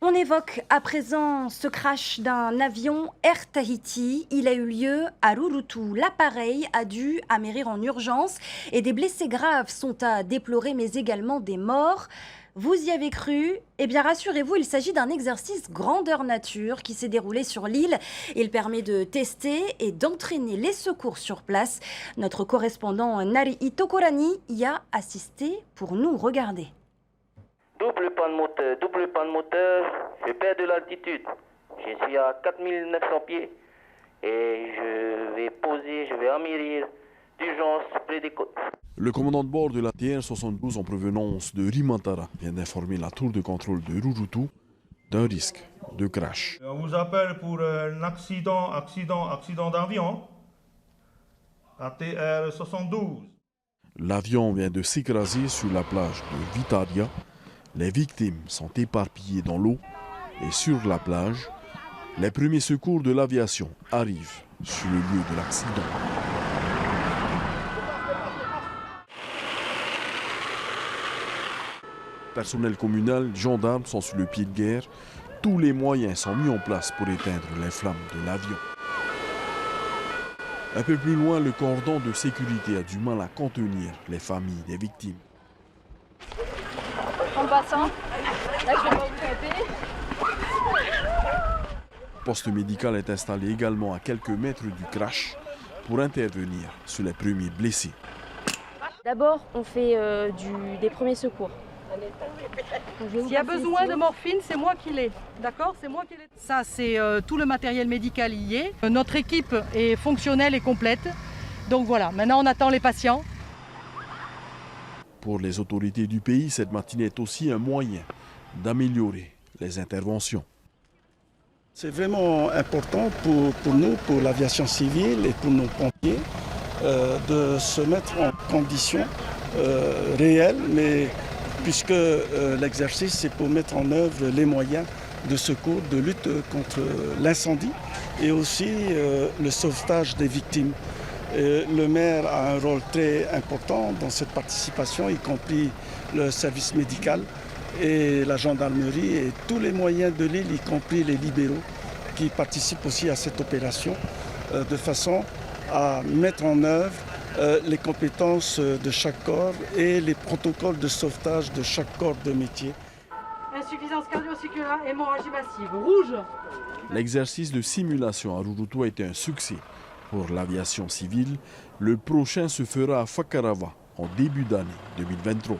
On évoque à présent ce crash d'un avion Air Tahiti. Il a eu lieu à Rurutu. L'appareil a dû amérir en urgence et des blessés graves sont à déplorer, mais également des morts. Vous y avez cru? Eh bien rassurez-vous, il s'agit d'un exercice grandeur nature qui s'est déroulé sur l'île. Il permet de tester et d'entraîner les secours sur place. Notre correspondant Nari Tokorani y a assisté pour nous regarder. Double panne moteur, je perds de l'altitude. Je suis à 4900 pieds et je vais amérir d'urgence près des côtes. Le commandant de bord de la TR-72 en provenance de Rimantara vient d'informer la tour de contrôle de Rurutu d'un risque de crash. On vous appelle pour un accident d'avion à TR-72. L'avion vient de s'écraser sur la plage de Vitaria. Les victimes sont éparpillées dans l'eau et sur la plage, les premiers secours de l'aviation arrivent sur le lieu de l'accident. Personnel communal, gendarmes sont sur le pied de guerre. Tous les moyens sont mis en place pour éteindre les flammes de l'avion. Un peu plus loin, le cordon de sécurité a du mal à contenir les familles des victimes. En passant, là je vais pas vous taper. Poste médical est installé également à quelques mètres du crash pour intervenir sur les premiers blessés. D'abord, on fait des premiers secours. S'il y a besoin de morphine, c'est moi qui l'ai. D'accord? C'est moi qui l'ai. Ça, c'est tout le matériel médical y est. Notre équipe est fonctionnelle et complète. Donc voilà, maintenant on attend les patients. Pour les autorités du pays, cette matinée est aussi un moyen d'améliorer les interventions. C'est vraiment important pour nous, pour l'aviation civile et pour nos pompiers, de se mettre en conditions réelles, mais puisque l'exercice, c'est pour mettre en œuvre les moyens de secours, de lutte contre l'incendie et aussi le sauvetage des victimes. Le maire a un rôle très important dans cette participation, y compris le service médical et la gendarmerie et tous les moyens de l'île, y compris les libéraux, qui participent aussi à cette opération, de façon à mettre en œuvre les compétences de chaque corps et les protocoles de sauvetage de chaque corps de métier. Insuffisance cardio-circulaire, hémorragie massive, rouge. L'exercice de simulation à Rurutu a été un succès pour l'aviation civile. Le prochain se fera à Fakarava en début d'année 2023.